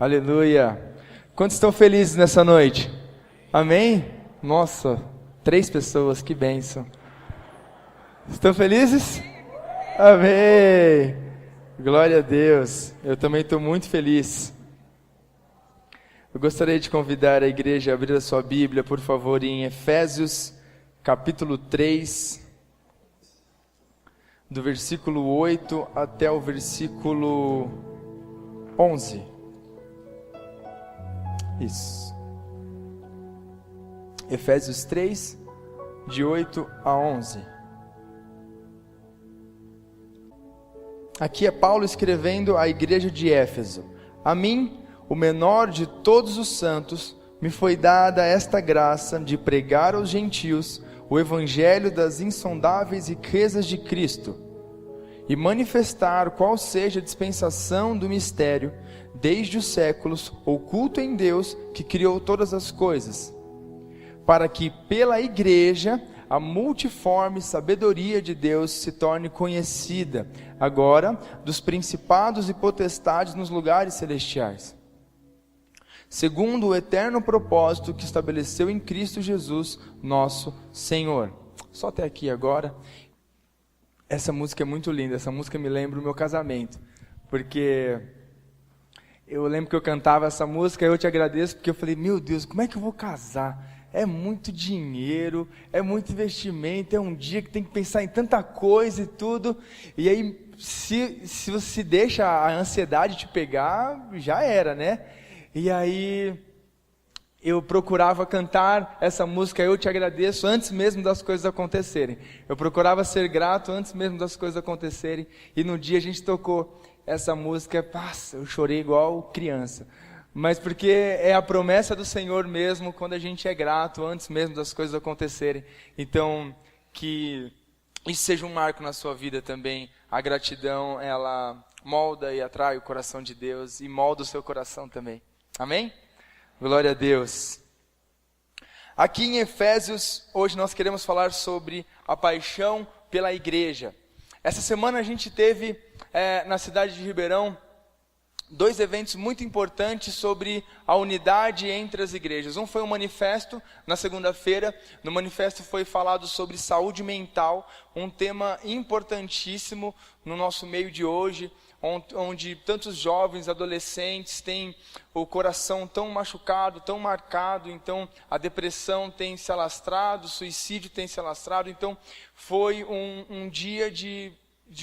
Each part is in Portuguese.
Aleluia. Quantos estão felizes nessa noite? Amém? Nossa, 3 pessoas, que bênção. Estão felizes? Amém. Glória a Deus. Eu também estou muito feliz. Eu gostaria de convidar a igreja a abrir a sua Bíblia, por favor, em Efésios, capítulo 3, do versículo 8 até o versículo 11. Isso. Efésios 3, de 8 a 11. Aqui é Paulo escrevendo à igreja de Éfeso. A mim, o menor de todos os santos, me foi dada esta graça de pregar aos gentios o evangelho das insondáveis riquezas de Cristo e manifestar qual seja a dispensação do mistério, desde os séculos, oculto em Deus, que criou todas as coisas, para que pela igreja a multiforme sabedoria de Deus se torne conhecida, agora, dos principados e potestades nos lugares celestiais, segundo o eterno propósito que estabeleceu em Cristo Jesus, nosso Senhor. Só até aqui agora. Essa música é muito linda, essa música me lembra o meu casamento, porque eu lembro que eu cantava essa música, eu te agradeço, porque eu falei, meu Deus, como é que eu vou casar? É muito dinheiro, é muito investimento, é um dia que tem que pensar em tanta coisa e tudo, e aí, se você deixa a ansiedade te pegar, já era, né? E aí, eu procurava cantar essa música, eu te agradeço, antes mesmo das coisas acontecerem. Eu procurava ser grato antes mesmo das coisas acontecerem, e no dia a gente tocou essa música, nossa, eu chorei igual criança. Mas porque é a promessa do Senhor mesmo, quando a gente é grato antes mesmo das coisas acontecerem. Então, que isso seja um marco na sua vida também. A gratidão, ela molda e atrai o coração de Deus e molda o seu coração também. Amém? Glória a Deus. Aqui em Efésios, hoje nós queremos falar sobre a paixão pela igreja. Essa semana a gente teve na cidade de Ribeirão 2 eventos muito importantes sobre a unidade entre as igrejas. Um foi um manifesto, na segunda-feira. No manifesto foi falado sobre saúde mental, um tema importantíssimo no nosso meio de hoje, onde tantos jovens, adolescentes têm o coração tão machucado, tão marcado. Então a depressão tem se alastrado, o suicídio tem se alastrado. Então foi um dia de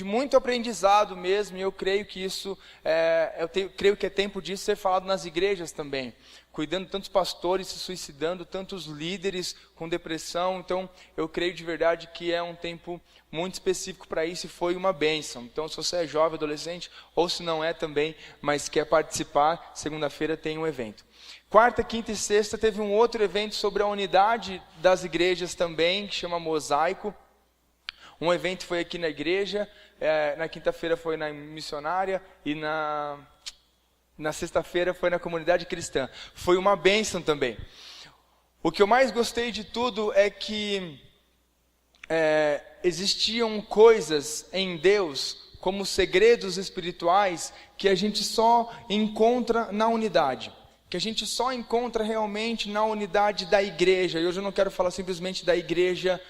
muito aprendizado mesmo, e eu creio que isso, creio que é tempo disso ser falado nas igrejas também, cuidando tantos pastores se suicidando, tantos líderes com depressão. Então eu creio de verdade que é um tempo muito específico para isso, e foi uma bênção. Então, se você é jovem, adolescente, ou se não é também, mas quer participar, segunda-feira tem um evento. Quarta, quinta e sexta teve um outro evento sobre a unidade das igrejas também, que chama Mosaico. Um evento foi aqui na igreja, na quinta-feira foi na missionária, e na sexta-feira foi na comunidade cristã. Foi uma bênção também. O que eu mais gostei de tudo é que existiam coisas em Deus, como segredos espirituais, que a gente só encontra na unidade. Que a gente só encontra realmente na unidade da igreja. E hoje eu não quero falar simplesmente da Igreja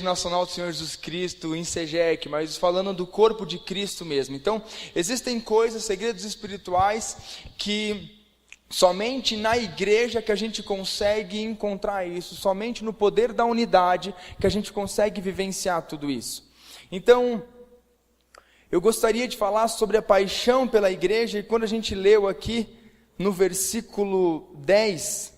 Nacional do Senhor Jesus Cristo, em Segec, mas falando do corpo de Cristo mesmo. Então, existem coisas, segredos espirituais, que somente na igreja que a gente consegue encontrar isso, somente no poder da unidade que a gente consegue vivenciar tudo isso. Então, eu gostaria de falar sobre a paixão pela igreja, e quando a gente leu aqui no versículo 10...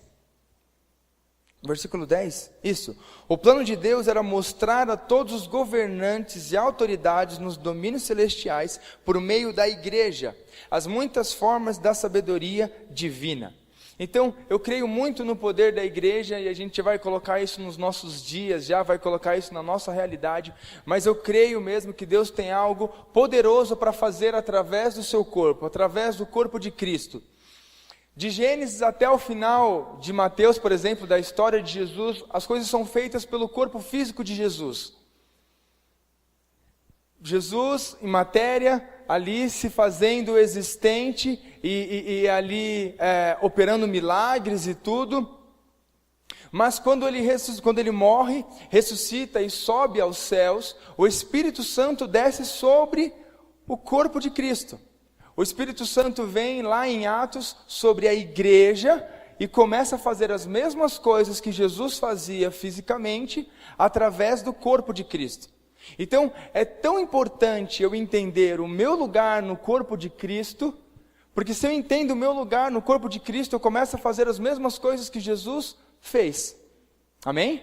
Versículo 10, isso. O plano de Deus era mostrar a todos os governantes e autoridades nos domínios celestiais, por meio da igreja, as muitas formas da sabedoria divina. Então, eu creio muito no poder da igreja, e a gente vai colocar isso nos nossos dias, já vai colocar isso na nossa realidade, mas eu creio mesmo que Deus tem algo poderoso para fazer através do seu corpo, através do corpo de Cristo. De Gênesis até o final de Mateus, por exemplo, da história de Jesus, as coisas são feitas pelo corpo físico de Jesus. Jesus em matéria, ali se fazendo existente e ali operando milagres e tudo. Mas quando ele morre, ressuscita e sobe aos céus, o Espírito Santo desce sobre o corpo de Cristo. O Espírito Santo vem lá em Atos sobre a igreja e começa a fazer as mesmas coisas que Jesus fazia fisicamente através do corpo de Cristo. Então, é tão importante eu entender o meu lugar no corpo de Cristo, porque se eu entendo o meu lugar no corpo de Cristo, eu começo a fazer as mesmas coisas que Jesus fez. Amém?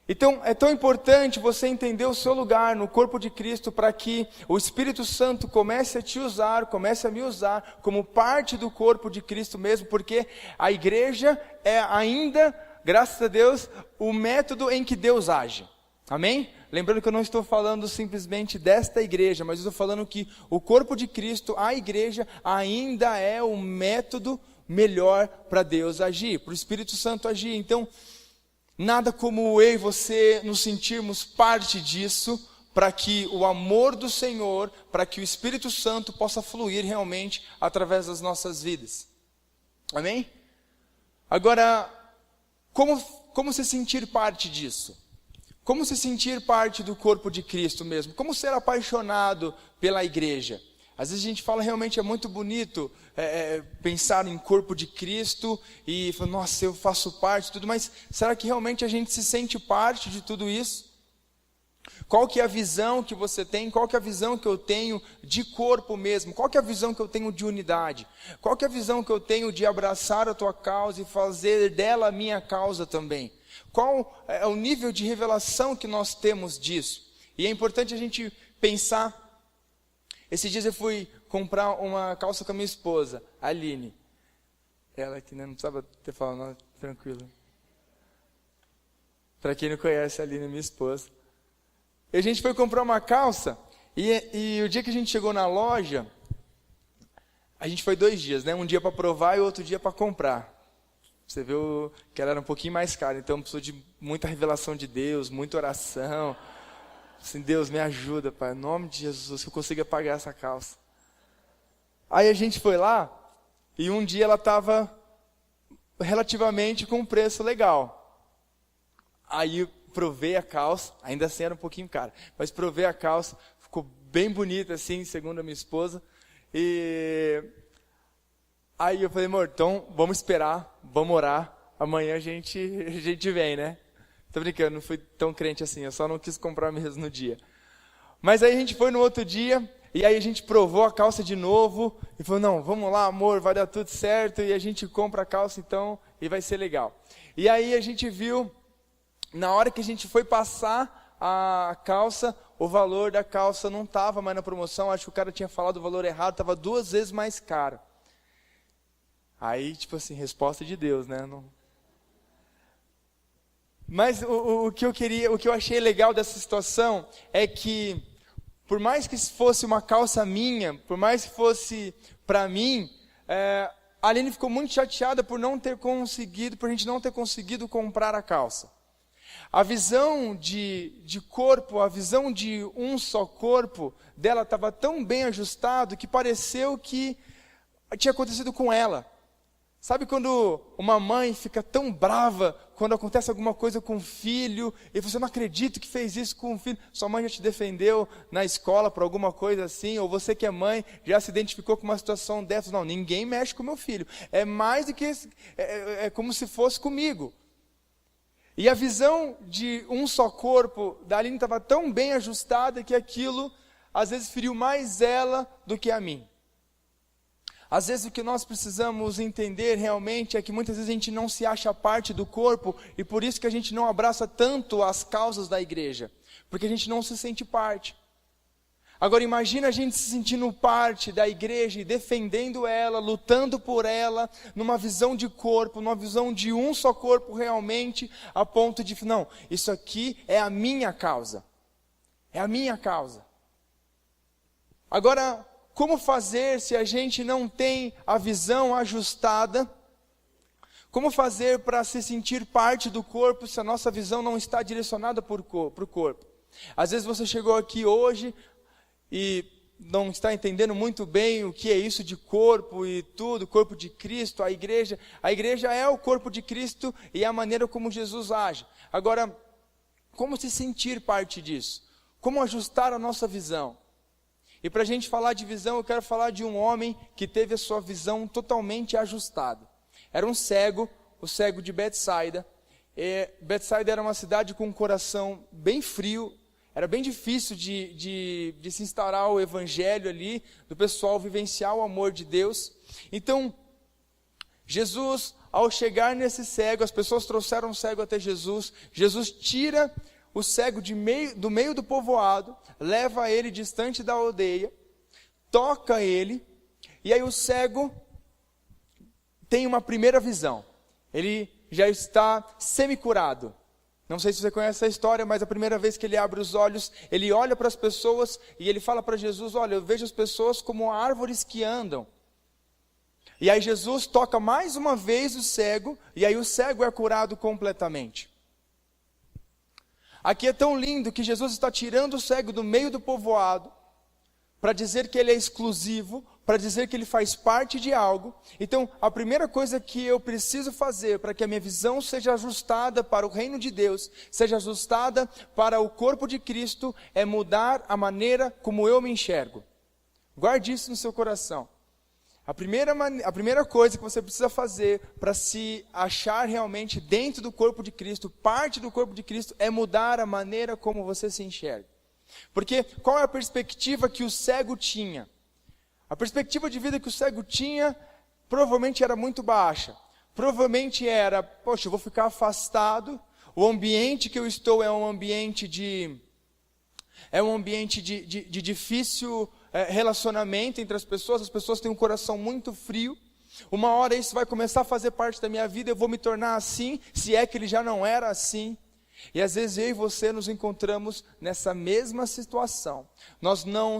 Então, é tão importante você entender o seu lugar no corpo de Cristo para que o Espírito Santo comece a te usar, comece a me usar como parte do corpo de Cristo mesmo, porque a igreja é ainda, graças a Deus, o método em que Deus age. Amém? Lembrando que eu não estou falando simplesmente desta igreja, mas eu estou falando que o corpo de Cristo, a igreja, ainda é o método melhor para Deus agir, para o Espírito Santo agir. Então, nada como eu e você nos sentirmos parte disso, para que o amor do Senhor, para que o Espírito Santo possa fluir realmente através das nossas vidas. Amém? Agora, como se sentir parte disso? Como se sentir parte do corpo de Cristo mesmo? Como ser apaixonado pela igreja? Às vezes a gente fala, realmente é muito bonito pensar em corpo de Cristo e falar, nossa, eu faço parte de tudo, mas será que realmente a gente se sente parte de tudo isso? Qual que é a visão que você tem? Qual que é a visão que eu tenho de corpo mesmo? Qual que é a visão que eu tenho de unidade? Qual que é a visão que eu tenho de abraçar a tua causa e fazer dela a minha causa também? Qual é o nível de revelação que nós temos disso? E é importante a gente pensar. Esses dias eu fui comprar uma calça com a minha esposa, a Aline. Ela aqui, né? Não precisava ter falado, não, tranquilo. Para quem não conhece, a Aline é minha esposa. E a gente foi comprar uma calça, e o dia que a gente chegou na loja, a gente foi 2 dias, né? Um dia para provar e outro dia para comprar. Você viu que ela era um pouquinho mais cara, então precisou de muita revelação de Deus, muita oração. Assim, Deus, me ajuda, Pai, em nome de Jesus, que eu consiga pagar essa calça. Aí a gente foi lá, e um dia ela estava relativamente com um preço legal. Aí eu provei a calça, ainda assim era um pouquinho cara, mas provei a calça, ficou bem bonita assim, segundo a minha esposa. E aí eu falei, amor, então vamos esperar, vamos orar, amanhã a gente vem, né? Tô brincando, não fui tão crente assim, eu só não quis comprar mesmo no dia. Mas aí a gente foi no outro dia, e aí a gente provou a calça de novo, e falou, não, vamos lá amor, vai dar tudo certo, e a gente compra a calça então, e vai ser legal. E aí a gente viu, na hora que a gente foi passar a calça, o valor da calça não estava mais na promoção, acho que o cara tinha falado o valor errado, estava 2 vezes mais caro. Aí, tipo assim, resposta de Deus, né? Não... Mas o que eu achei legal dessa situação é que, por mais que fosse uma calça minha, por mais que fosse para mim, a Aline ficou muito chateada por a gente não ter conseguido comprar a calça. A visão de corpo, a visão de um só corpo dela estava tão bem ajustado que pareceu que tinha acontecido com ela. Sabe quando uma mãe fica tão brava quando acontece alguma coisa com o filho e você não acredita que fez isso com o filho? Sua mãe já te defendeu na escola por alguma coisa assim, ou você que é mãe já se identificou com uma situação dessas? Não, ninguém mexe com meu filho. É mais do que é como se fosse comigo. E a visão de um só corpo da Aline estava tão bem ajustada que aquilo às vezes feriu mais ela do que a mim. Às vezes o que nós precisamos entender realmente é que muitas vezes a gente não se acha parte do corpo e por isso que a gente não abraça tanto as causas da igreja, porque a gente não se sente parte. Agora imagina a gente se sentindo parte da igreja e defendendo ela, lutando por ela, numa visão de corpo, numa visão de um só corpo realmente, a ponto de, não, isso aqui é a minha causa. É a minha causa. Agora, como fazer se a gente não tem a visão ajustada? Como fazer para se sentir parte do corpo se a nossa visão não está direcionada para o corpo? Às vezes você chegou aqui hoje e não está entendendo muito bem o que é isso de corpo e tudo, corpo de Cristo, a igreja é o corpo de Cristo e é a maneira como Jesus age. Agora, como se sentir parte disso? Como ajustar a nossa visão? E para a gente falar de visão, eu quero falar de um homem que teve a sua visão totalmente ajustada. Era um cego, o cego de Betsaida. Betsaida era uma cidade com um coração bem frio. Era bem difícil de se instaurar o evangelho ali, do pessoal vivenciar o amor de Deus. Então, Jesus, ao chegar nesse cego, as pessoas trouxeram o cego até Jesus. Jesus tira o cego do meio do povoado, leva ele distante da aldeia, toca ele, e aí o cego tem uma primeira visão. Ele já está semi-curado. Não sei se você conhece essa história, mas a primeira vez que ele abre os olhos, ele olha para as pessoas e ele fala para Jesus: olha, eu vejo as pessoas como árvores que andam. E aí Jesus toca mais uma vez o cego, e aí o cego é curado completamente. Aqui é tão lindo que Jesus está tirando o cego do meio do povoado, para dizer que ele é exclusivo, para dizer que ele faz parte de algo. Então, a primeira coisa que eu preciso fazer para que a minha visão seja ajustada para o reino de Deus, seja ajustada para o corpo de Cristo, é mudar a maneira como eu me enxergo. Guarde isso no seu coração. A primeira coisa que você precisa fazer para se achar realmente dentro do corpo de Cristo, parte do corpo de Cristo, é mudar a maneira como você se enxerga. Porque qual é a perspectiva que o cego tinha? A perspectiva de vida que o cego tinha provavelmente era muito baixa. Provavelmente era, poxa, eu vou ficar afastado, o ambiente que eu estou é um ambiente de difícil relacionamento entre as pessoas têm um coração muito frio. Uma hora isso vai começar a fazer parte da minha vida, eu vou me tornar assim, se é que ele já não era assim. E às vezes eu e você nos encontramos nessa mesma situação. Nós não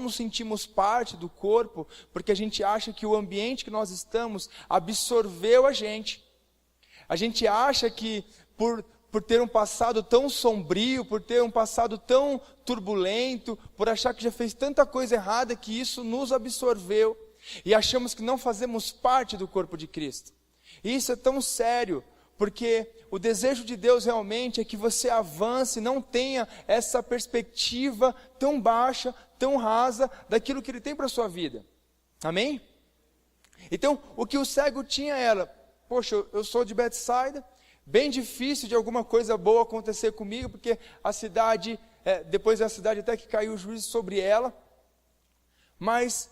nos sentimos parte do corpo, porque a gente acha que o ambiente que nós estamos absorveu a gente. A gente acha que por ter um passado tão sombrio, por ter um passado tão turbulento, por achar que já fez tanta coisa errada, que isso nos absorveu. E achamos que não fazemos parte do corpo de Cristo. E isso é tão sério, porque o desejo de Deus realmente é que você avance, não tenha essa perspectiva tão baixa, tão rasa, daquilo que Ele tem para a sua vida. Amém? Então, o que o cego tinha era, poxa, eu sou de Betsaida, bem difícil de alguma coisa boa acontecer comigo, porque a cidade, depois da cidade até que caiu o juízo sobre ela, mas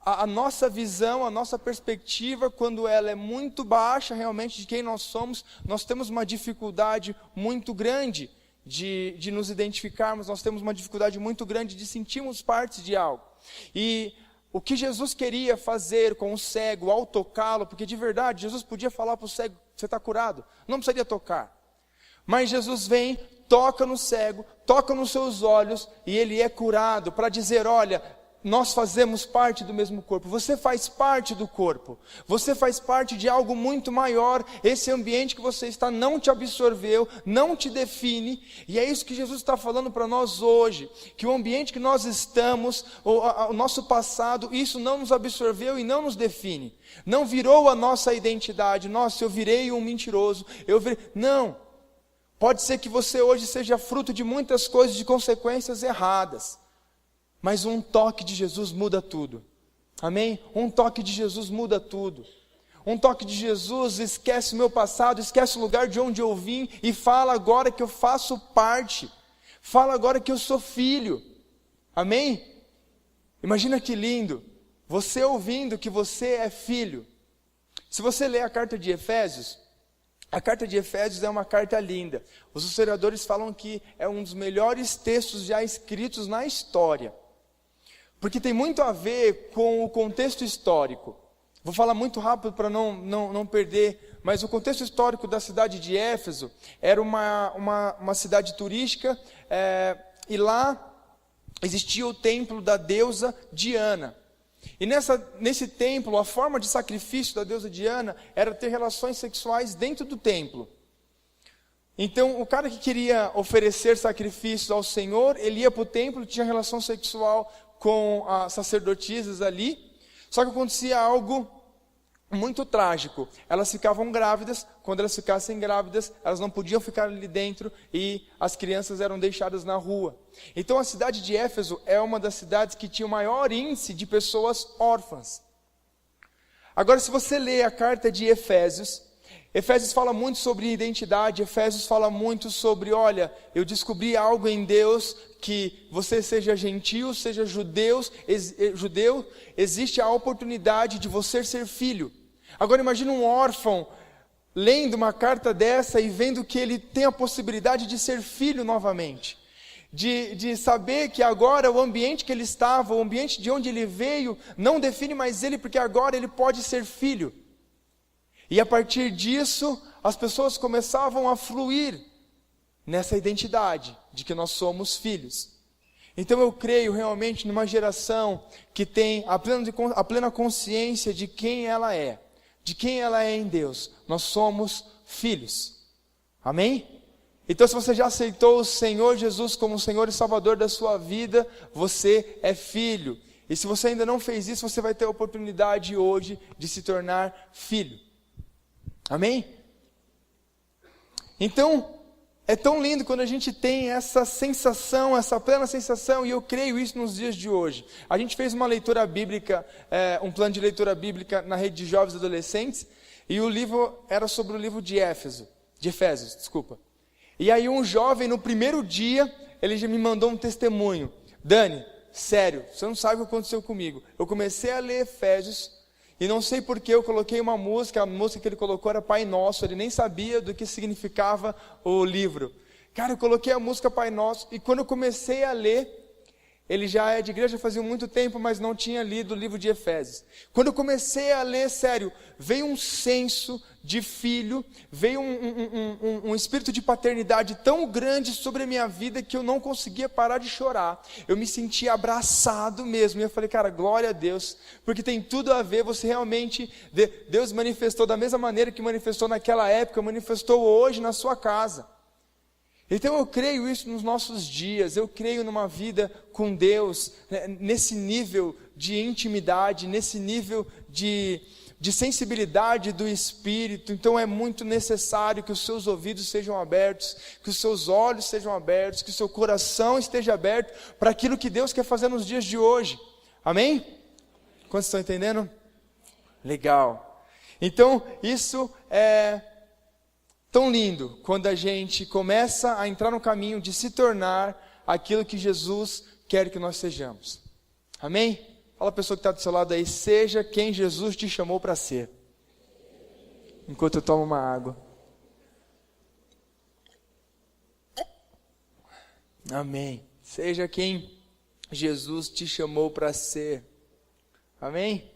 a nossa visão, a nossa perspectiva, quando ela é muito baixa realmente de quem nós somos, nós temos uma dificuldade muito grande de nos identificarmos, nós temos uma dificuldade muito grande de sentirmos parte de algo. E o que Jesus queria fazer com o cego ao tocá-lo, porque de verdade Jesus podia falar para o cego: você está curado, não precisaria tocar. Mas Jesus vem, toca no cego, toca nos seus olhos e ele é curado, para dizer: olha, nós fazemos parte do mesmo corpo, você faz parte do corpo, você faz parte de algo muito maior. Esse ambiente que você está não te absorveu, não te define, e é isso que Jesus está falando para nós hoje, que o ambiente que nós estamos, o nosso passado, isso não nos absorveu e não nos define, não virou a nossa identidade. Nossa, eu virei um mentiroso, não, pode ser que você hoje seja fruto de muitas coisas, de consequências erradas, mas um toque de Jesus muda tudo. Amém? Um toque de Jesus muda tudo. Um toque de Jesus esquece o meu passado, esquece o lugar de onde eu vim e fala agora que eu faço parte. Fala agora que eu sou filho. Amém? Imagina que lindo, você ouvindo que você é filho. Se você ler a carta de Efésios é uma carta linda. Os historiadores falam que é um dos melhores textos já escritos na história. Porque tem muito a ver com o contexto histórico. Vou falar muito rápido para não perder, mas o contexto histórico da cidade de Éfeso era uma cidade turística, e lá existia o templo da deusa Diana. E nesse templo, a forma de sacrifício da deusa Diana era ter relações sexuais dentro do templo. Então, o cara que queria oferecer sacrifícios ao Senhor, ele ia para o templo e tinha relação sexual com as sacerdotisas ali, só que acontecia algo muito trágico. Elas ficavam grávidas, quando elas ficassem grávidas, elas não podiam ficar ali dentro e as crianças eram deixadas na rua. Então a cidade de Éfeso é uma das cidades que tinha o maior índice de pessoas órfãs. Agora, se você lê a carta de Efésios, Efésios fala muito sobre identidade, Efésios fala muito sobre, olha, eu descobri algo em Deus, que você seja gentil, seja judeu, existe a oportunidade de você ser filho. Agora imagine um órfão lendo uma carta dessa e vendo que ele tem a possibilidade de ser filho novamente. De saber que agora o ambiente que ele estava, o ambiente de onde ele veio, não define mais ele, porque agora ele pode ser filho. E a partir disso, as pessoas começavam a fluir nessa identidade de que nós somos filhos. Então eu creio realmente numa geração que tem a plena consciência de quem ela é em Deus. Nós somos filhos. Amém? Então, se você já aceitou o Senhor Jesus como Senhor e Salvador da sua vida, você é filho. E se você ainda não fez isso, você vai ter a oportunidade hoje de se tornar filho. Amém? Então, é tão lindo quando a gente tem essa sensação, essa plena sensação, e eu creio isso nos dias de hoje. A gente fez uma leitura bíblica, um plano de leitura bíblica na rede de jovens e adolescentes, e o livro era sobre o livro de Efésios. E aí um jovem, no primeiro dia, ele já me mandou um testemunho. Dani, sério, você não sabe o que aconteceu comigo. Eu comecei a ler Efésios, e não sei porque eu coloquei uma música, a música que ele colocou era Pai Nosso, ele nem sabia do que significava o livro. Cara, eu coloquei a música Pai Nosso, e quando eu comecei a ler, ele já é de igreja fazia muito tempo, mas não tinha lido o livro de Efésios. Quando eu comecei a ler, sério, veio um senso de filho, veio um espírito de paternidade tão grande sobre a minha vida que eu não conseguia parar de chorar. Eu me sentia abraçado mesmo, e eu falei, cara, glória a Deus, porque tem tudo a ver, você realmente, Deus manifestou da mesma maneira que manifestou naquela época, manifestou hoje na sua casa. Então eu creio isso nos nossos dias, eu creio numa vida com Deus, nesse nível de intimidade, nesse nível de sensibilidade do Espírito. Então é muito necessário que os seus ouvidos sejam abertos, que os seus olhos sejam abertos, que o seu coração esteja aberto para aquilo que Deus quer fazer nos dias de hoje. Amém? Quantos estão entendendo? Legal. Então isso é tão lindo quando a gente começa a entrar no caminho de se tornar aquilo que Jesus quer que nós sejamos. Amém? Fala a pessoa que está do seu lado aí, seja quem Jesus te chamou para ser. Enquanto eu tomo uma água. Amém. Seja quem Jesus te chamou para ser. Amém?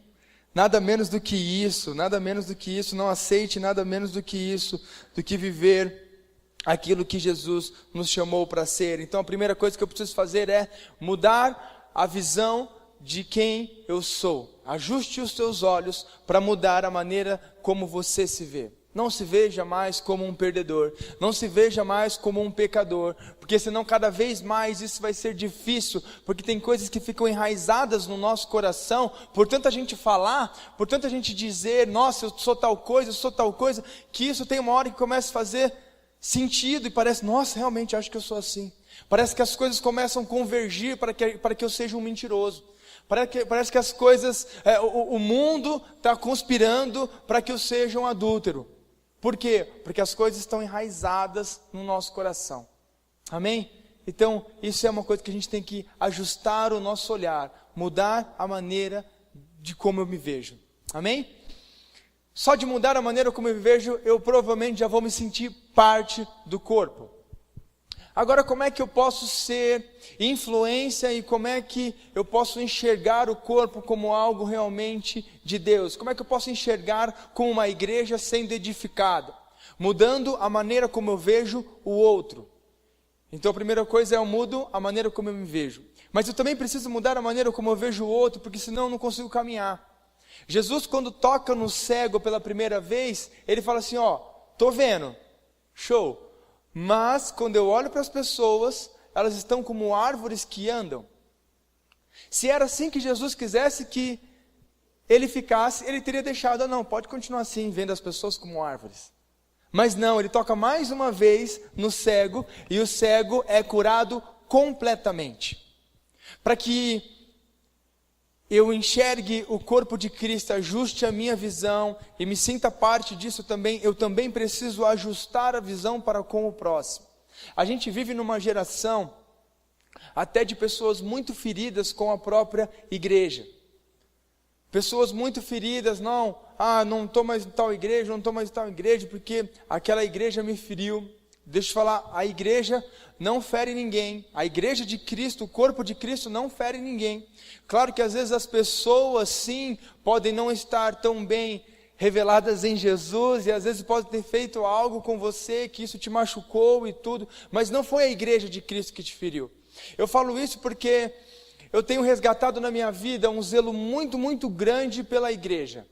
Nada menos do que isso, não aceite nada menos do que isso, do que viver aquilo que Jesus nos chamou para ser. Então a primeira coisa que eu preciso fazer é mudar a visão de quem eu sou. Ajuste os seus olhos para mudar a maneira como você se vê. Não se veja mais como um perdedor, não se veja mais como um pecador, porque senão cada vez mais isso vai ser difícil, porque tem coisas que ficam enraizadas no nosso coração, por tanta gente falar, por tanta gente dizer, nossa, eu sou tal coisa, que isso tem uma hora que começa a fazer sentido e parece, nossa, realmente acho que eu sou assim. Parece que as coisas começam a convergir para que eu seja um mentiroso. Parece que as coisas, o mundo está conspirando para que eu seja um adúltero. Por quê? Porque as coisas estão enraizadas no nosso coração. Amém? Então, isso é uma coisa que a gente tem que ajustar o nosso olhar, mudar a maneira de como eu me vejo. Amém? Só de mudar a maneira como eu me vejo, eu provavelmente já vou me sentir parte do corpo. Agora, como é que eu posso ser influência e como é que eu posso enxergar o corpo como algo realmente de Deus? Como é que eu posso enxergar como uma igreja sendo edificada? Mudando a maneira como eu vejo o outro. Então a primeira coisa é eu mudo a maneira como eu me vejo. Mas eu também preciso mudar a maneira como eu vejo o outro, porque senão eu não consigo caminhar. Jesus, quando toca no cego pela primeira vez, ele fala assim, tô vendo, show. Mas quando eu olho para as pessoas, elas estão como árvores que andam. Se era assim que Jesus quisesse que ele ficasse, ele teria deixado, não, pode continuar assim, vendo as pessoas como árvores. Mas não, ele toca mais uma vez no cego, e o cego é curado completamente. Para que eu enxergue o corpo de Cristo, ajuste a minha visão e me sinta parte disso também, eu também preciso ajustar a visão para com o próximo. A gente vive numa geração até de pessoas muito feridas com a própria igreja. Pessoas muito feridas, não estou mais em tal igreja, não estou mais em tal igreja, porque aquela igreja me feriu. Deixa eu falar, a igreja não fere ninguém, a igreja de Cristo, o corpo de Cristo não fere ninguém. Claro que às vezes as pessoas sim, podem não estar tão bem reveladas em Jesus, e às vezes podem ter feito algo com você, que isso te machucou e tudo, mas não foi a igreja de Cristo que te feriu. Eu falo isso porque eu tenho resgatado na minha vida um zelo muito, muito grande pela igreja.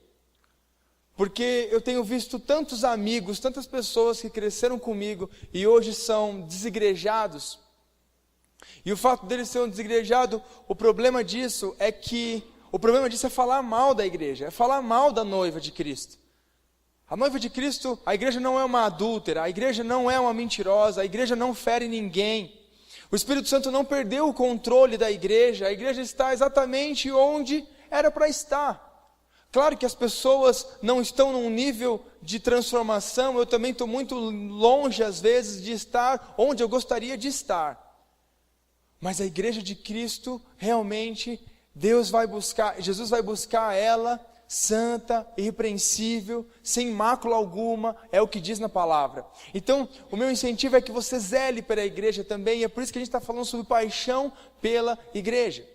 Porque eu tenho visto tantos amigos, tantas pessoas que cresceram comigo e hoje são desigrejados. E o fato deles serem desigrejados, o problema disso é falar mal da igreja, é falar mal da noiva de Cristo. A noiva de Cristo, a igreja não é uma adúltera, a igreja não é uma mentirosa, a igreja não fere ninguém. O Espírito Santo não perdeu o controle da igreja, a igreja está exatamente onde era para estar. Claro que as pessoas não estão num nível de transformação, eu também estou muito longe às vezes de estar onde eu gostaria de estar. Mas a igreja de Cristo, realmente, Jesus vai buscar ela, santa, irrepreensível, sem mácula alguma, é o que diz na palavra. Então, o meu incentivo é que você zele pela igreja também, e é por isso que a gente está falando sobre paixão pela igreja.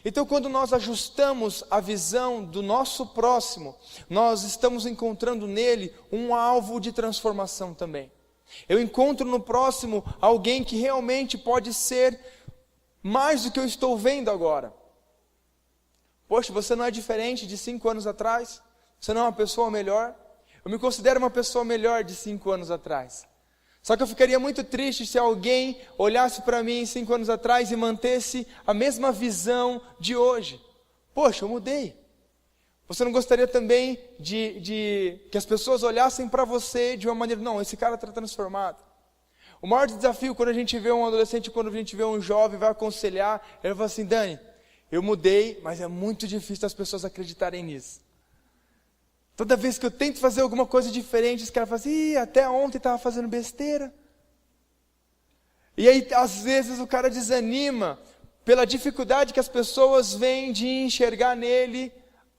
Então, quando nós ajustamos a visão do nosso próximo, nós estamos encontrando nele um alvo de transformação também. Eu encontro no próximo alguém que realmente pode ser mais do que eu estou vendo agora. Poxa, você não é diferente de 5 anos atrás? Você não é uma pessoa melhor? Eu me considero uma pessoa melhor de 5 anos atrás. Só que eu ficaria muito triste se alguém olhasse para mim 5 anos atrás e mantesse a mesma visão de hoje. Poxa, eu mudei. Você não gostaria também de que as pessoas olhassem para você de uma maneira, não, esse cara está transformado. O maior desafio quando a gente vê um adolescente, quando a gente vê um jovem, vai aconselhar, ele fala assim, Dani, eu mudei, mas é muito difícil as pessoas acreditarem nisso. Toda vez que eu tento fazer alguma coisa diferente, os caras falam assim, até ontem estava fazendo besteira. E aí, às vezes, o cara desanima pela dificuldade que as pessoas veem de enxergar nele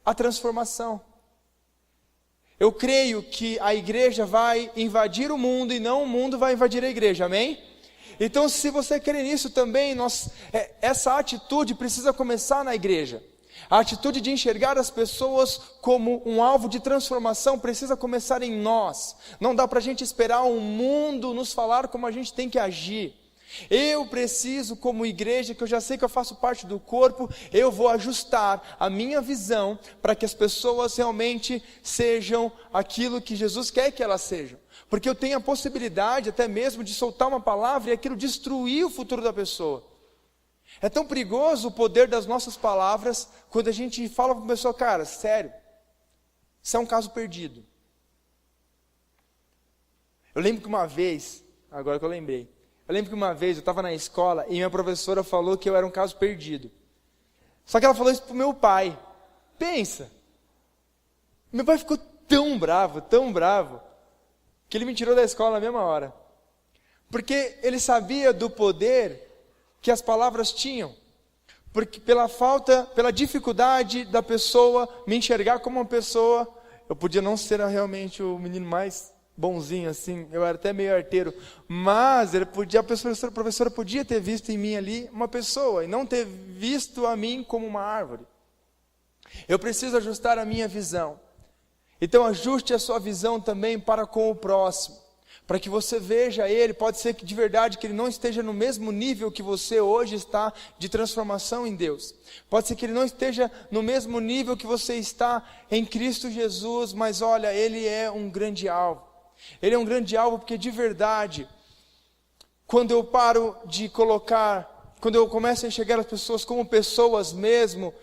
a transformação. Eu creio que a igreja vai invadir o mundo e não o mundo vai invadir a igreja, amém? Então, se você crê nisso também, essa atitude precisa começar na igreja. A atitude de enxergar as pessoas como um alvo de transformação precisa começar em nós. Não dá para a gente esperar o mundo nos falar como a gente tem que agir. Eu preciso, como igreja, que eu já sei que eu faço parte do corpo, eu vou ajustar a minha visão para que as pessoas realmente sejam aquilo que Jesus quer que elas sejam. Porque eu tenho a possibilidade até mesmo de soltar uma palavra e aquilo destruir o futuro da pessoa. É tão perigoso o poder das nossas palavras, quando a gente fala para uma pessoa, cara, sério, isso é um caso perdido. Eu lembro que uma vez, agora que eu lembrei, eu estava na escola e minha professora falou que eu era um caso perdido. Só que ela falou isso para o meu pai. Pensa, meu pai ficou tão bravo, que ele me tirou da escola na mesma hora. Porque ele sabia do poder que as palavras tinham, porque pela dificuldade da pessoa me enxergar como uma pessoa, eu podia não ser realmente o menino mais bonzinho assim, eu era até meio arteiro, mas a professora podia ter visto em mim ali uma pessoa, e não ter visto a mim como uma árvore. Eu preciso ajustar a minha visão, então ajuste a sua visão também para com o próximo, para que você veja ele, pode ser que de verdade que ele não esteja no mesmo nível que você hoje está de transformação em Deus. Pode ser que ele não esteja no mesmo nível que você está em Cristo Jesus, mas olha, ele é um grande alvo. Ele é um grande alvo porque de verdade, quando eu paro de colocar quando eu começo a enxergar as pessoas como pessoas mesmo,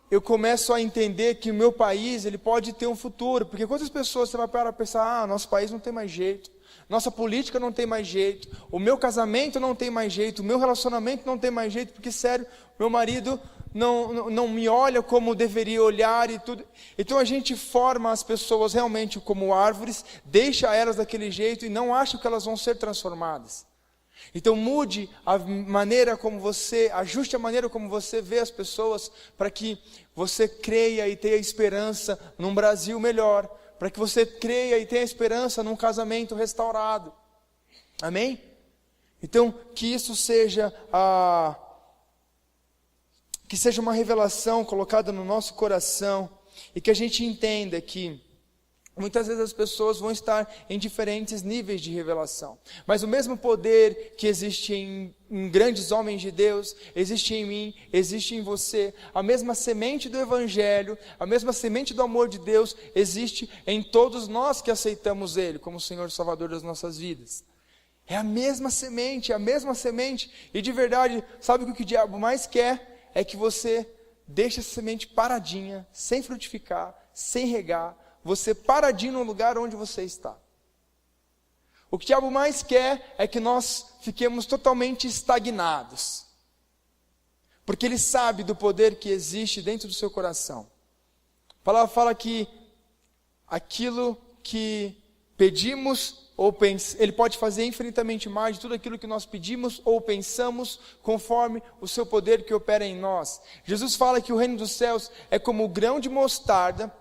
eu começo a entender que o meu país, ele pode ter um futuro. Porque quantas pessoas você vai parar para pensar, nosso país não tem mais jeito, nossa política não tem mais jeito, o meu casamento não tem mais jeito, o meu relacionamento não tem mais jeito, porque sério, meu marido não me olha como deveria olhar e tudo. Então a gente forma as pessoas realmente como árvores, deixa elas daquele jeito e não acha que elas vão ser transformadas. Então mude a maneira como você, ajuste a maneira como você vê as pessoas, para que você creia e tenha esperança num Brasil melhor, para que você creia e tenha esperança num casamento restaurado. Amém? Então que isso seja que seja uma revelação colocada no nosso coração, e que a gente entenda que muitas vezes as pessoas vão estar em diferentes níveis de revelação, mas o mesmo poder que existe em grandes homens de Deus, existe em mim, existe em você. A mesma semente do Evangelho, a mesma semente do amor de Deus, existe em todos nós que aceitamos Ele como Senhor e Salvador das nossas vidas. É a mesma semente, e de verdade, sabe o que o diabo mais quer? É que você deixe essa semente paradinha, sem frutificar, sem regar, você paradinho no lugar onde você está. O que o diabo mais quer é que nós fiquemos totalmente estagnados, porque ele sabe do poder que existe dentro do seu coração. A palavra fala que aquilo que pedimos ou ele pode fazer infinitamente mais de tudo aquilo que nós pedimos ou pensamos, conforme o seu poder que opera em nós. Jesus fala que o reino dos céus é como o grão de mostarda,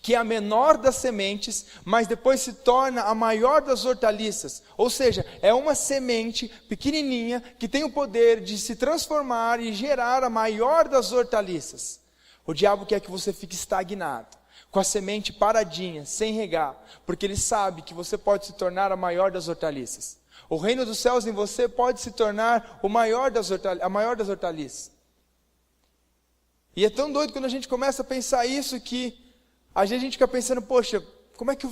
que é a menor das sementes, mas depois se torna a maior das hortaliças. Ou seja, é uma semente pequenininha que tem o poder de se transformar e gerar a maior das hortaliças. O diabo quer que você fique estagnado, com a semente paradinha, sem regar, porque ele sabe que você pode se tornar a maior das hortaliças. O reino dos céus em você pode se tornar a maior das hortaliças. E é tão doido quando a gente começa a pensar isso, que às vezes a gente fica pensando, poxa, como é que eu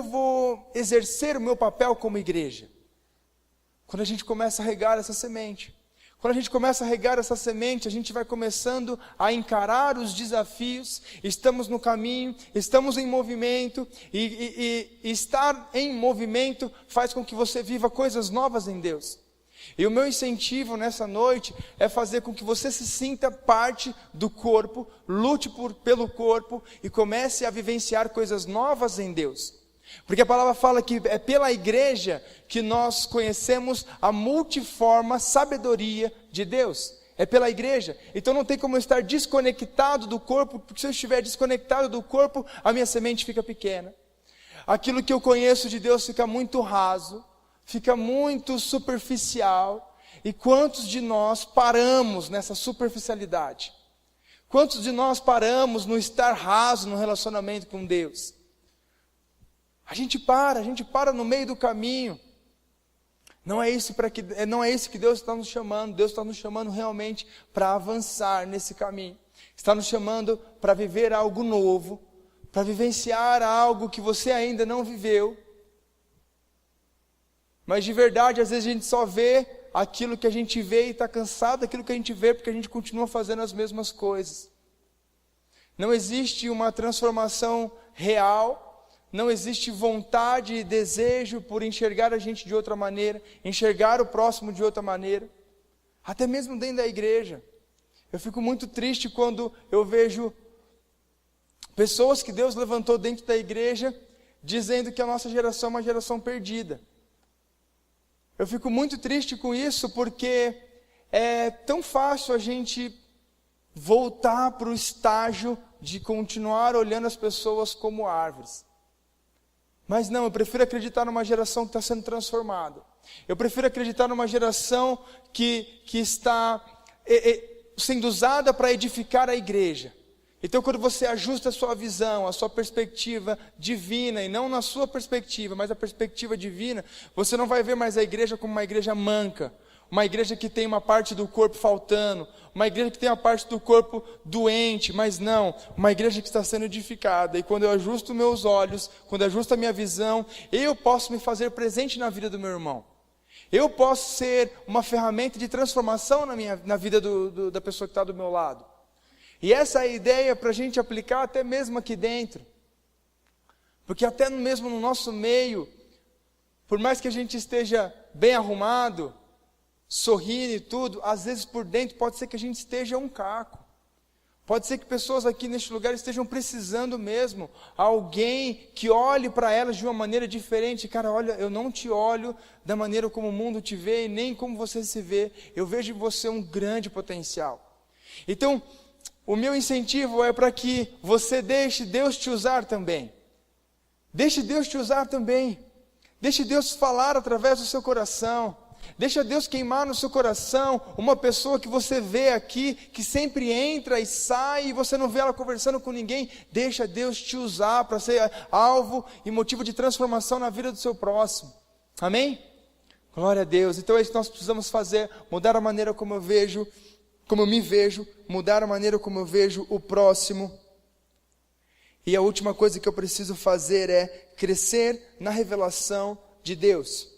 vou exercer o meu papel como igreja? Quando a gente começa a regar essa semente. Quando a gente começa a regar essa semente, a gente vai começando a encarar os desafios, estamos no caminho, estamos em movimento, e estar em movimento faz com que você viva coisas novas em Deus. E o meu incentivo nessa noite é fazer com que você se sinta parte do corpo, lute pelo corpo e comece a vivenciar coisas novas em Deus. Porque a palavra fala que é pela igreja que nós conhecemos a multiforme sabedoria de Deus. É pela igreja. Então não tem como eu estar desconectado do corpo, porque se eu estiver desconectado do corpo, a minha semente fica pequena. Aquilo que eu conheço de Deus fica muito raso, fica muito superficial. E quantos de nós paramos nessa superficialidade? Quantos de nós paramos no estar raso no relacionamento com Deus? A gente para no meio do caminho. Não é isso que Deus está nos chamando. Deus está nos chamando realmente para avançar nesse caminho. Está nos chamando para viver algo novo, para vivenciar algo que você ainda não viveu. Mas de verdade, às vezes a gente só vê aquilo que a gente vê e está cansado daquilo que a gente vê, porque a gente continua fazendo as mesmas coisas. Não existe uma transformação real. Não existe vontade e desejo por enxergar a gente de outra maneira, enxergar o próximo de outra maneira, até mesmo dentro da igreja. Eu fico muito triste quando eu vejo pessoas que Deus levantou dentro da igreja, dizendo que a nossa geração é uma geração perdida. Eu fico muito triste com isso, porque é tão fácil a gente voltar para o estágio de continuar olhando as pessoas como árvores. Mas não, eu prefiro acreditar numa geração que está sendo transformada. Eu prefiro acreditar numa geração que está sendo usada para edificar a igreja. Então quando você ajusta a sua visão, a sua perspectiva divina, e não na sua perspectiva, mas a perspectiva divina, você não vai ver mais a igreja como uma igreja manca, uma igreja que tem uma parte do corpo faltando, uma igreja que tem a parte do corpo doente, mas não, uma igreja que está sendo edificada. E quando eu ajusto meus olhos, quando eu ajusto a minha visão, eu posso me fazer presente na vida do meu irmão. Eu posso ser uma ferramenta de transformação na vida da pessoa que está do meu lado. E essa é a ideia para a gente aplicar até mesmo aqui dentro. Porque até mesmo no nosso meio, por mais que a gente esteja bem arrumado, sorrindo e tudo, às vezes por dentro pode ser que a gente esteja um caco. Pode ser que pessoas aqui neste lugar estejam precisando mesmo, alguém que olhe para elas de uma maneira diferente. Cara, olha, eu não te olho da maneira como o mundo te vê e nem como você se vê. Eu vejo em você um grande potencial. Então, o meu incentivo é para que você deixe Deus te usar também. Deixe Deus te usar também. Deixe Deus falar através do seu coração. Deixa Deus queimar no seu coração uma pessoa que você vê aqui, que sempre entra e sai, e você não vê ela conversando com ninguém. Deixa Deus te usar para ser alvo e motivo de transformação na vida do seu próximo. Amém? Glória a Deus. Então é isso que nós precisamos fazer, mudar a maneira como eu me vejo, mudar a maneira como eu vejo o próximo. E a última coisa que eu preciso fazer é crescer na revelação de Deus.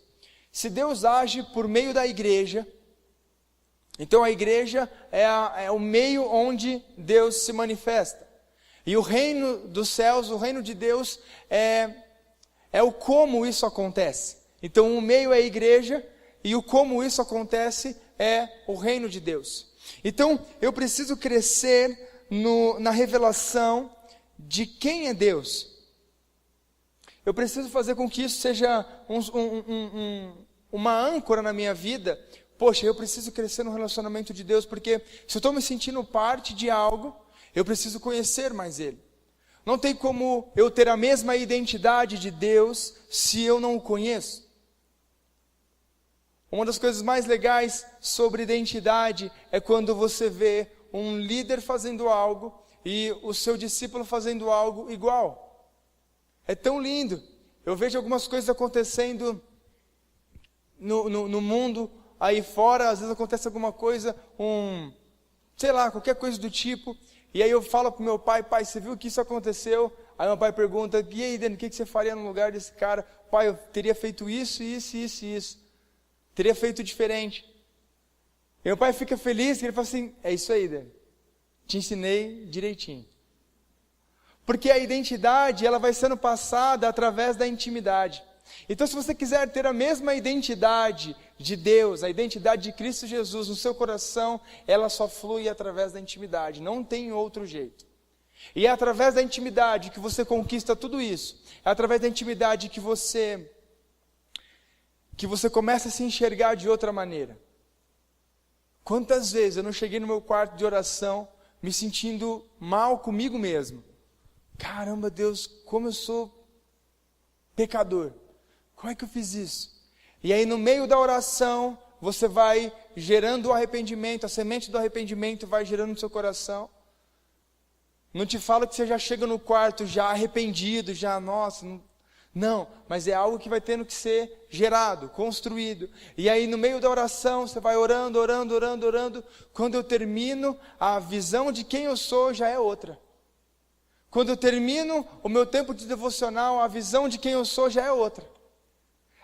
Se Deus age por meio da igreja, então a igreja é o meio onde Deus se manifesta. E o reino dos céus, o reino de Deus, é o como isso acontece. Então o meio é a igreja e o como isso acontece é o reino de Deus. Então eu preciso crescer na revelação de quem é Deus. Eu preciso fazer com que isso seja uma âncora na minha vida. Poxa, eu preciso crescer no relacionamento de Deus, porque se eu estou me sentindo parte de algo, eu preciso conhecer mais Ele. Não tem como eu ter a mesma identidade de Deus se eu não o conheço. Uma das coisas mais legais sobre identidade é quando você vê um líder fazendo algo e o seu discípulo fazendo algo igual. É tão lindo. Eu vejo algumas coisas acontecendo no mundo aí fora. Às vezes acontece alguma coisa, sei lá, qualquer coisa do tipo. E aí eu falo para o meu pai: pai, você viu que isso aconteceu? Aí meu pai pergunta: e aí, Dani, o que você faria no lugar desse cara? Pai, eu teria feito isso, isso, isso e isso. Teria feito diferente. E meu pai fica feliz, ele fala assim: é isso aí, Dani. Te ensinei direitinho. Porque a identidade, ela vai sendo passada através da intimidade. Então, se você quiser ter a mesma identidade de Deus, a identidade de Cristo Jesus no seu coração, ela só flui através da intimidade, não tem outro jeito. E é através da intimidade que você conquista tudo isso. É através da intimidade que você começa a se enxergar de outra maneira. Quantas vezes eu não cheguei no meu quarto de oração me sentindo mal comigo mesmo? Caramba, Deus, como eu sou pecador. Como é que eu fiz isso? E aí no meio da oração, você vai gerando o arrependimento, a semente do arrependimento vai gerando no seu coração. Não te falo que você já chega no quarto já arrependido, já, nossa, não, mas é algo que vai tendo que ser gerado, construído. E aí no meio da oração, você vai orando, orando, orando, orando. Quando eu termino, a visão de quem eu sou já é outra. Quando eu termino o meu tempo de devocional, a visão de quem eu sou já é outra.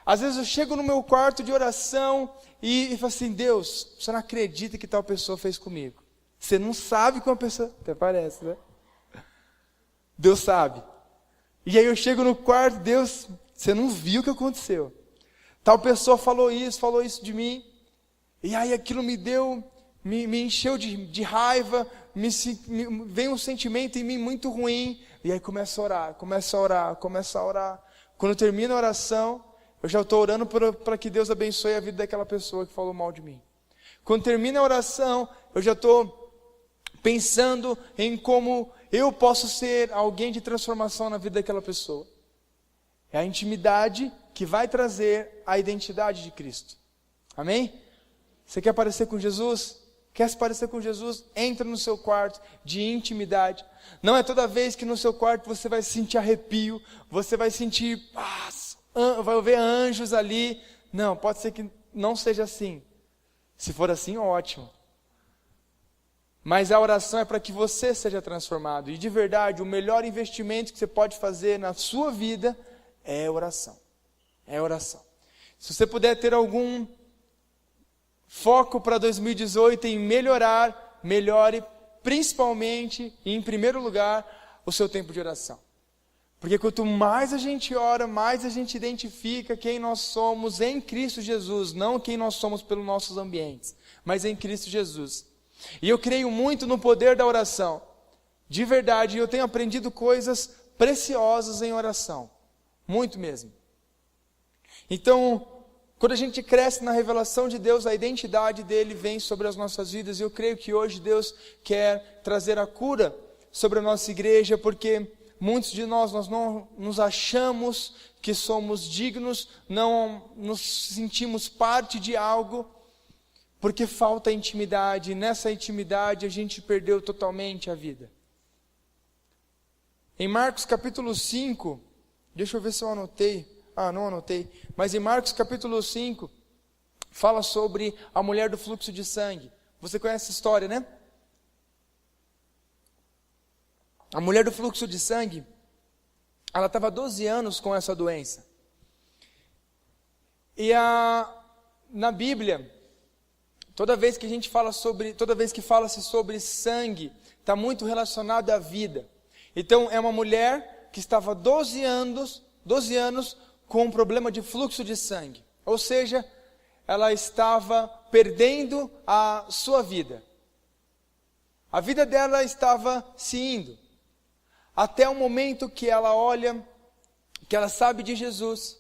Às vezes eu chego no meu quarto de oração e falo assim: Deus, você não acredita que tal pessoa fez comigo. Você não sabe como a pessoa... Até parece, né? Deus sabe. E aí eu chego no quarto: Deus, você não viu o que aconteceu. Tal pessoa falou isso de mim. E aí aquilo me encheu de raiva, vem um sentimento em mim muito ruim. E aí começa a orar. Quando termina a oração, eu já estou orando para que Deus abençoe a vida daquela pessoa que falou mal de mim. Quando termina a oração, eu já estou pensando em como eu posso ser alguém de transformação na vida daquela pessoa. É a intimidade que vai trazer a identidade de Cristo. Amém? Você quer parecer com Jesus? Quer se parecer com Jesus? Entra no seu quarto de intimidade. Não é toda vez que no seu quarto você vai sentir arrepio, você vai sentir paz, vai ver anjos ali. Não, pode ser que não seja assim. Se for assim, ótimo. Mas a oração é para que você seja transformado. E de verdade, o melhor investimento que você pode fazer na sua vida é oração. É oração. Se você puder ter algum foco para 2018 em melhorar, melhore principalmente e em primeiro lugar o seu tempo de oração. Porque quanto mais a gente ora, mais a gente identifica quem nós somos em Cristo Jesus, não quem nós somos pelos nossos ambientes, mas em Cristo Jesus. E eu creio muito no poder da oração, de verdade, eu tenho aprendido coisas preciosas em oração, muito mesmo. Então, quando a gente cresce na revelação de Deus, a identidade dele vem sobre as nossas vidas, e eu creio que hoje Deus quer trazer a cura sobre a nossa igreja, porque muitos de nós não nos achamos que somos dignos, não nos sentimos parte de algo, porque falta intimidade, e nessa intimidade a gente perdeu totalmente a vida. Em Marcos capítulo 5, deixa eu ver se eu anotei, não anotei, mas em Marcos capítulo 5, fala sobre a mulher do fluxo de sangue. Você conhece essa história, né? A mulher do fluxo de sangue, ela estava 12 anos com essa doença. E na Bíblia, toda vez que fala-se sobre sangue, está muito relacionado à vida. Então é uma mulher que estava 12 anos com um problema de fluxo de sangue. Ou seja, ela estava perdendo a sua vida. A vida dela estava se indo. Até o momento que ela olha, que ela sabe de Jesus,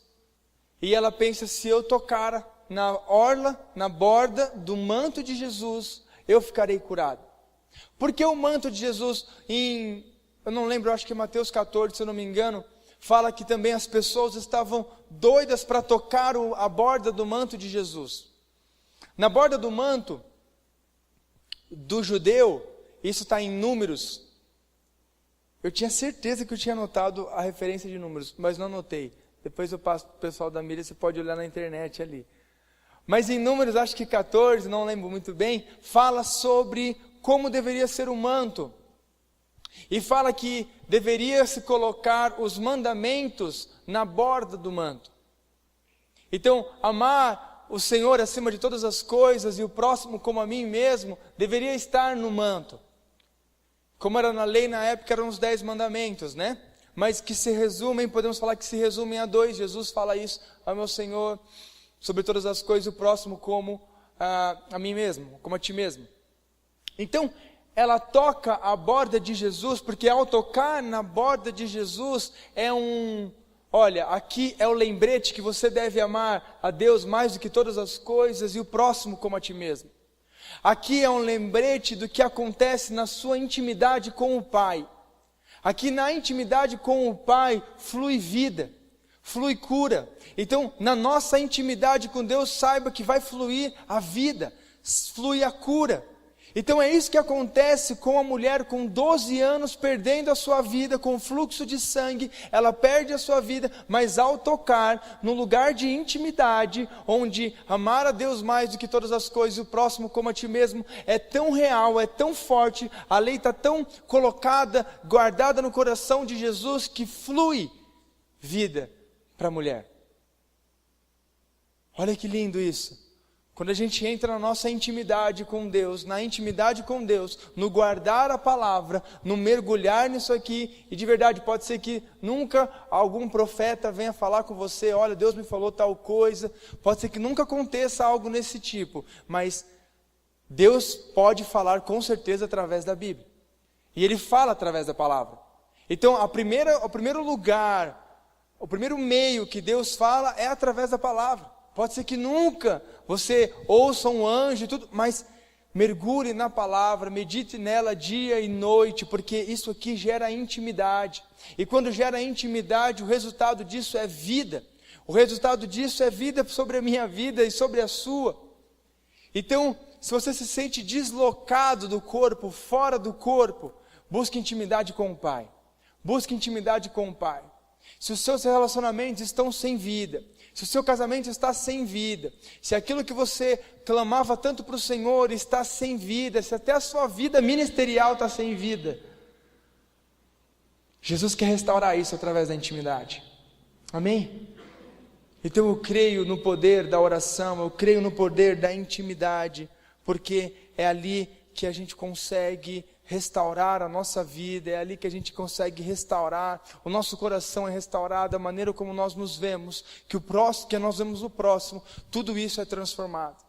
e ela pensa, se eu tocar na orla, na borda do manto de Jesus, eu ficarei curado. Porque o manto de Jesus, eu não lembro, acho que Mateus 14, se eu não me engano, fala que também as pessoas estavam doidas para tocar a borda do manto de Jesus. Na borda do manto do judeu, isso está em Números. Eu tinha certeza que eu tinha anotado a referência de Números, mas não anotei. Depois eu passo para o pessoal da mídia, você pode olhar na internet ali. Mas em Números, acho que 14, não lembro muito bem, fala sobre como deveria ser o manto. E fala que deveria se colocar os mandamentos na borda do manto. Então, amar o Senhor acima de todas as coisas e o próximo como a mim mesmo, deveria estar no manto. Como era na lei na época, eram os 10 mandamentos, né? Mas que se resumem, podemos falar que se resumem a 2. Jesus fala isso, ao meu Senhor, sobre todas as coisas, e o próximo como a mim mesmo, como a ti mesmo. Então, ela toca a borda de Jesus, porque ao tocar na borda de Jesus, olha, aqui é o lembrete que você deve amar a Deus mais do que todas as coisas, e o próximo como a ti mesmo. Aqui é um lembrete do que acontece na sua intimidade com o Pai. Aqui na intimidade com o Pai flui vida, flui cura. Então, na nossa intimidade com Deus, saiba que vai fluir a vida, flui a cura. Então é isso que acontece com a mulher com 12 anos perdendo a sua vida com fluxo de sangue. Ela perde a sua vida, mas ao tocar no lugar de intimidade, onde amar a Deus mais do que todas as coisas e o próximo como a ti mesmo, é tão real, é tão forte, a lei está tão colocada, guardada no coração de Jesus, que flui vida para a mulher. Olha que lindo isso. Quando a gente entra na nossa intimidade com Deus, no guardar a palavra, no mergulhar nisso aqui, e de verdade pode ser que nunca algum profeta venha falar com você, olha, Deus me falou tal coisa, pode ser que nunca aconteça algo nesse tipo, mas Deus pode falar com certeza através da Bíblia, e Ele fala através da palavra. Então o primeiro lugar, o primeiro meio que Deus fala é através da palavra. Pode ser que nunca você ouça um anjo e tudo, mas mergulhe na palavra, medite nela dia e noite, porque isso aqui gera intimidade. E quando gera intimidade, o resultado disso é vida. O resultado disso é vida sobre a minha vida e sobre a sua. Então, se você se sente deslocado do corpo, fora do corpo, busque intimidade com o Pai. Busque intimidade com o Pai. Se os seus relacionamentos estão sem vida, se o seu casamento está sem vida, se aquilo que você clamava tanto para o Senhor está sem vida, se até a sua vida ministerial está sem vida, Jesus quer restaurar isso através da intimidade. Amém? Então eu creio no poder da oração, eu creio no poder da intimidade, porque é ali que a gente consegue restaurar a nossa vida, é ali que a gente consegue restaurar, o nosso coração é restaurado, a maneira como nós nos vemos, que nós vemos o próximo, tudo isso é transformado.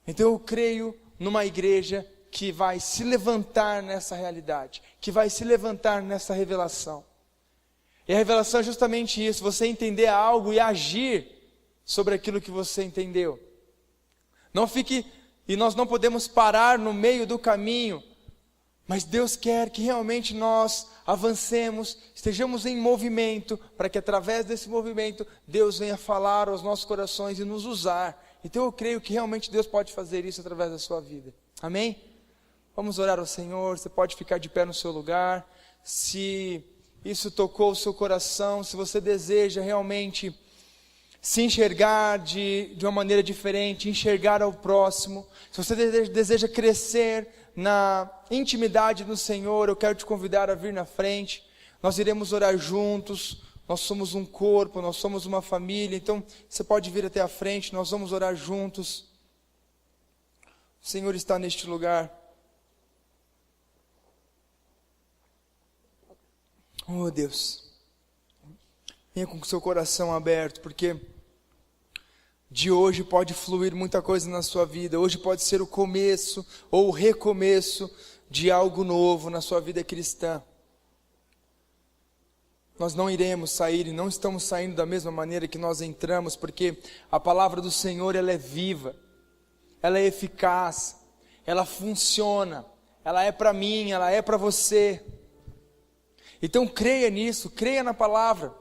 Então eu creio numa igreja que vai se levantar nessa realidade, que vai se levantar nessa revelação. E a revelação é justamente isso, você entender algo e agir sobre aquilo que você entendeu. Não fique, e nós não podemos parar no meio do caminho, mas Deus quer que realmente nós avancemos, estejamos em movimento, para que através desse movimento, Deus venha falar aos nossos corações e nos usar. Então eu creio que realmente Deus pode fazer isso através da sua vida. Amém? Vamos orar ao Senhor, você pode ficar de pé no seu lugar. Se isso tocou o seu coração, se você deseja realmente se enxergar de uma maneira diferente, enxergar ao próximo, se você deseja crescer na intimidade do Senhor, eu quero te convidar a vir na frente. Nós iremos orar juntos, nós somos um corpo, nós somos uma família, então você pode vir até a frente, nós vamos orar juntos. O Senhor está neste lugar. Oh Deus, venha com o seu coração aberto, porque de hoje pode fluir muita coisa na sua vida. Hoje pode ser o começo ou o recomeço de algo novo na sua vida cristã. Nós não iremos sair e não estamos saindo da mesma maneira que nós entramos, porque a palavra do Senhor, ela é viva, ela é eficaz, ela funciona, ela é para mim, ela é para você. Então creia nisso, creia na palavra,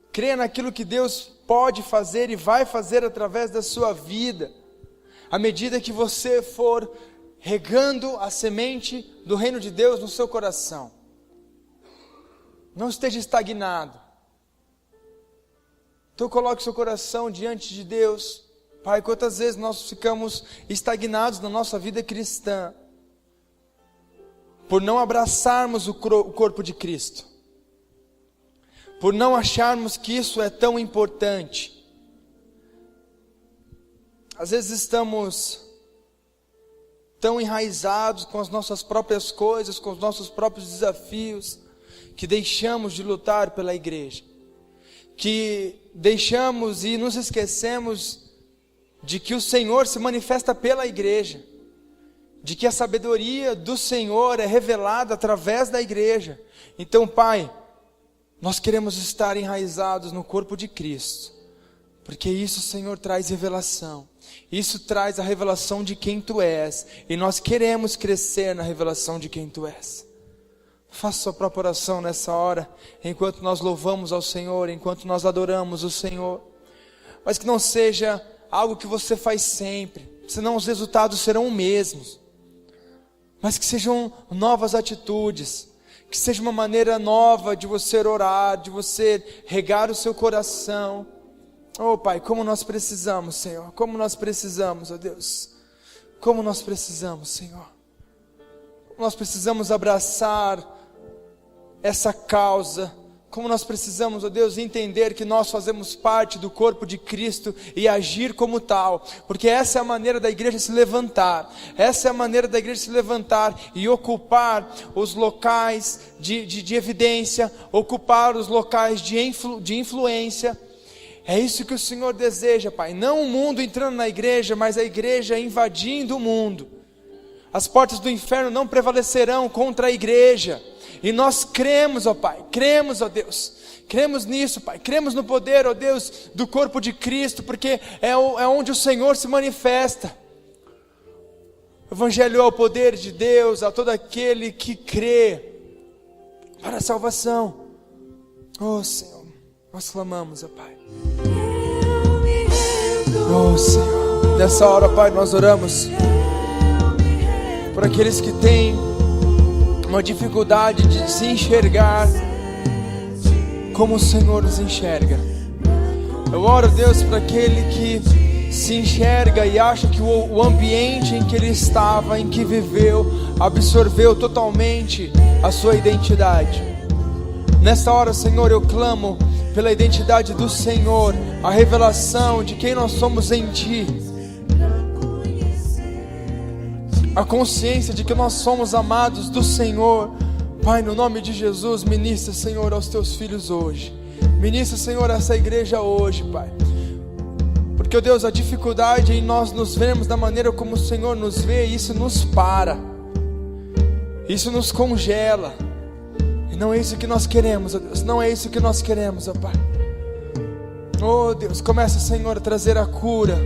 creia naquilo que Deus pode fazer e vai fazer através da sua vida, à medida que você for regando a semente do reino de Deus no seu coração. Não esteja estagnado. Então coloque seu coração diante de Deus. Pai, quantas vezes nós ficamos estagnados na nossa vida cristã, por não abraçarmos o corpo de Cristo, por não acharmos que isso é tão importante. Às vezes estamos tão enraizados com as nossas próprias coisas, com os nossos próprios desafios, que deixamos de lutar pela igreja, que deixamos e nos esquecemos de que o Senhor se manifesta pela igreja, de que a sabedoria do Senhor é revelada através da igreja. Então, Pai, nós queremos estar enraizados no corpo de Cristo, porque isso, Senhor, traz revelação, isso traz a revelação de quem Tu és, e nós queremos crescer na revelação de quem Tu és. Faça sua própria oração nessa hora, enquanto nós louvamos ao Senhor, enquanto nós adoramos o Senhor, mas que não seja algo que você faz sempre, senão os resultados serão os mesmos, mas que sejam novas atitudes, que seja uma maneira nova de você orar, de você regar o seu coração. Oh Pai, como nós precisamos, Senhor, como nós precisamos, ó Deus, como nós precisamos, Senhor, nós precisamos abraçar essa causa, como nós precisamos, ó Deus, entender que nós fazemos parte do corpo de Cristo e agir como tal, porque essa é a maneira da igreja se levantar, essa é a maneira da igreja se levantar e ocupar os locais de evidência, ocupar os locais de influência. É isso que o Senhor deseja, Pai, não o mundo entrando na igreja, mas a igreja invadindo o mundo. As portas do inferno não prevalecerão contra a igreja. E nós cremos, ó Pai, cremos, ó Deus, cremos nisso, Pai, cremos no poder, ó Deus, do corpo de Cristo, porque é onde o Senhor se manifesta. O Evangelho é o poder de Deus a todo aquele que crê para a salvação. Oh Senhor, nós clamamos, ó Pai. Oh Senhor, nessa hora, Pai, nós oramos por aqueles que têm uma dificuldade de se enxergar como o Senhor nos enxerga. Eu oro, Deus, para aquele que se enxerga e acha que o ambiente em que ele estava, em que viveu, absorveu totalmente a sua identidade. Nesta hora, Senhor, eu clamo pela identidade do Senhor, a revelação de quem nós somos em Ti, a consciência de que nós somos amados do Senhor. Pai, no nome de Jesus, ministra, Senhor, aos Teus filhos hoje. Ministra, Senhor, a essa igreja hoje, Pai. Porque, ó Deus, a dificuldade em nós nos vermos da maneira como o Senhor nos vê, isso nos para, isso nos congela. E não é isso que nós queremos, ó Deus, não é isso que nós queremos, ó Pai. Oh Deus, começa, Senhor, a trazer a cura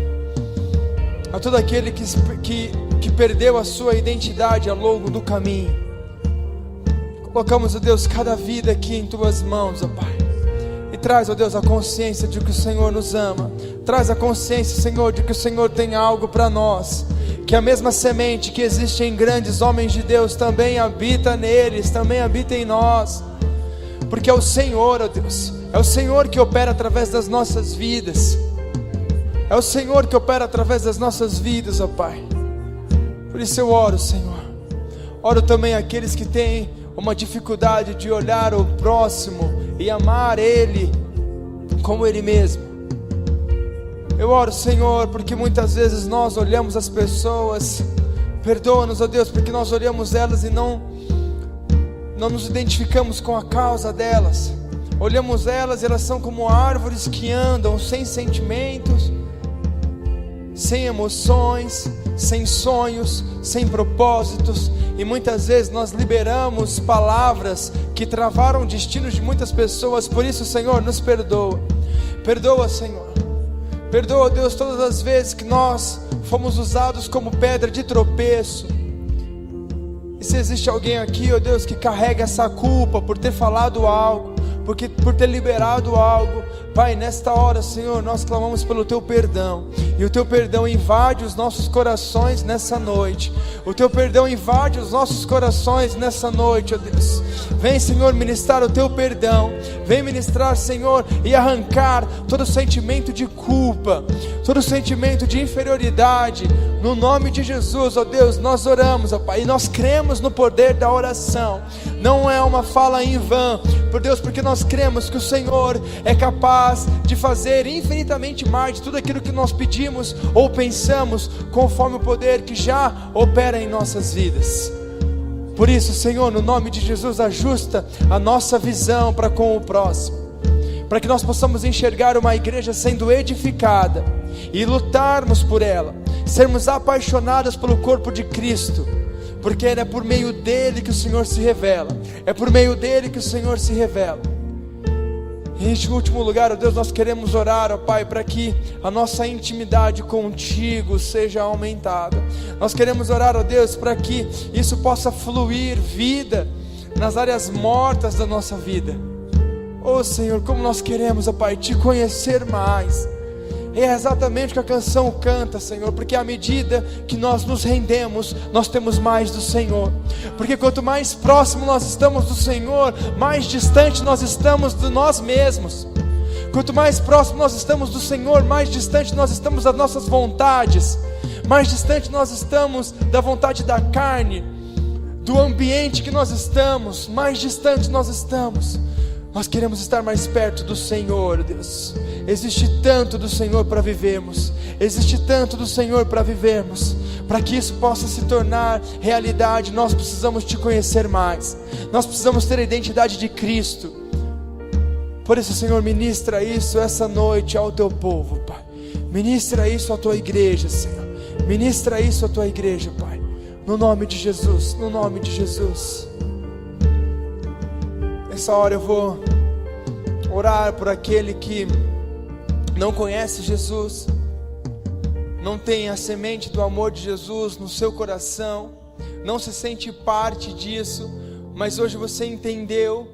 a todo aquele que perdeu a sua identidade ao longo do caminho. Colocamos, ó Deus, cada vida aqui em Tuas mãos, ó Pai. E traz, ó Deus, a consciência de que o Senhor nos ama. Traz a consciência, Senhor, de que o Senhor tem algo para nós. Que a mesma semente que existe em grandes homens de Deus também habita neles, também habita em nós. Porque é o Senhor, ó Deus, é o Senhor que opera através das nossas vidas. É o Senhor que opera através das nossas vidas, ó Pai. Por isso eu oro, Senhor. Oro também aqueles que têm uma dificuldade de olhar o próximo e amar Ele como Ele mesmo. Eu oro, Senhor, porque muitas vezes nós olhamos as pessoas, perdoa-nos, ó Deus, porque nós olhamos elas e não nos identificamos com a causa delas. Olhamos elas e elas são como árvores que andam sem sentimentos, sem emoções, sem sonhos, sem propósitos. E muitas vezes nós liberamos palavras que travaram destinos de muitas pessoas. Por isso, Senhor, nos perdoa. Perdoa, Senhor. Perdoa, Deus, todas as vezes que nós fomos usados como pedra de tropeço. E se existe alguém aqui, ó Deus, que carrega essa culpa por ter falado algo, por ter liberado algo, Pai, nesta hora, Senhor, nós clamamos pelo Teu perdão. E o Teu perdão invade os nossos corações nessa noite. O Teu perdão invade os nossos corações nessa noite, ó Deus. Vem, Senhor, ministrar o Teu perdão. Vem ministrar, Senhor, e arrancar todo sentimento de culpa, todo sentimento de inferioridade. No nome de Jesus, ó Deus, nós oramos, ó Pai, e nós cremos no poder da oração. Não é uma fala em vão, por Deus, porque nós cremos que o Senhor é capaz de fazer infinitamente mais de tudo aquilo que nós pedimos ou pensamos, conforme o poder que já opera em nossas vidas. Por isso, Senhor, no nome de Jesus, ajusta a nossa visão para com o próximo, para que nós possamos enxergar uma igreja sendo edificada e lutarmos por ela, sermos apaixonados pelo corpo de Cristo, porque é por meio dele que o Senhor se revela, é por meio dele que o Senhor se revela. E em último lugar, ó Deus, nós queremos orar, ó Pai, para que a nossa intimidade contigo seja aumentada. Nós queremos orar, ó Deus, para que isso possa fluir vida nas áreas mortas da nossa vida. Oh Senhor, como nós queremos, ó Pai, Te conhecer mais. É exatamente o que a canção canta, Senhor, porque à medida que nós nos rendemos, nós temos mais do Senhor. Porque quanto mais próximo nós estamos do Senhor, mais distante nós estamos de nós mesmos. Quanto mais próximo nós estamos do Senhor, mais distante nós estamos das nossas vontades, mais distante nós estamos da vontade da carne, do ambiente que nós estamos, mais distante nós estamos. Nós queremos estar mais perto do Senhor, Deus. Existe tanto do Senhor para vivermos. Existe tanto do Senhor para vivermos. Para que isso possa se tornar realidade, nós precisamos Te conhecer mais. Nós precisamos ter a identidade de Cristo. Por isso, Senhor, ministra isso essa noite ao Teu povo, Pai. Ministra isso à Tua igreja, Senhor. Ministra isso à Tua igreja, Pai. No nome de Jesus, no nome de Jesus. Nessa hora eu vou orar por aquele que não conhece Jesus, não tem a semente do amor de Jesus no seu coração, não se sente parte disso, mas hoje você entendeu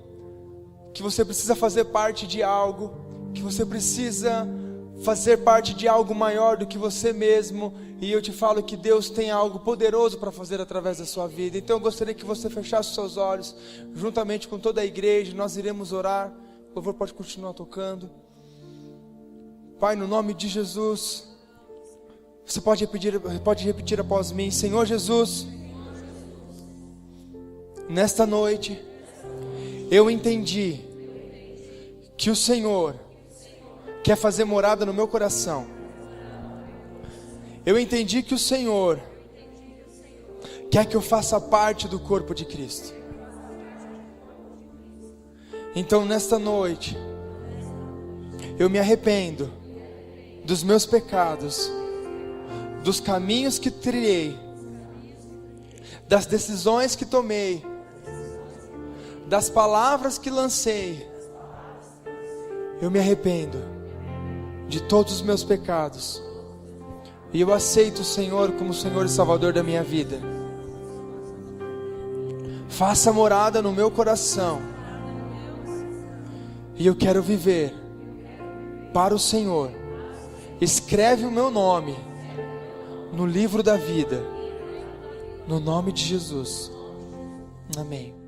que você precisa fazer parte de algo, que você precisa fazer parte de algo maior do que você mesmo. E eu te falo que Deus tem algo poderoso para fazer através da sua vida. Então eu gostaria que você fechasse os seus olhos, juntamente com toda a igreja. Nós iremos orar. O louvor pode continuar tocando. Pai, no nome de Jesus, você pode repetir após mim. Senhor Jesus, nesta noite eu entendi que o Senhor quer fazer morada no meu coração. Eu entendi que o Senhor quer que eu faça parte do corpo de Cristo. Então nesta noite, eu me arrependo dos meus pecados, dos caminhos que trilhei, das decisões que tomei, das palavras que lancei. Eu me arrependo de todos os meus pecados, e eu aceito o Senhor como Senhor e Salvador da minha vida. Faça morada no meu coração, e eu quero viver para o Senhor. Escreve o meu nome no livro da vida, no nome de Jesus. Amém.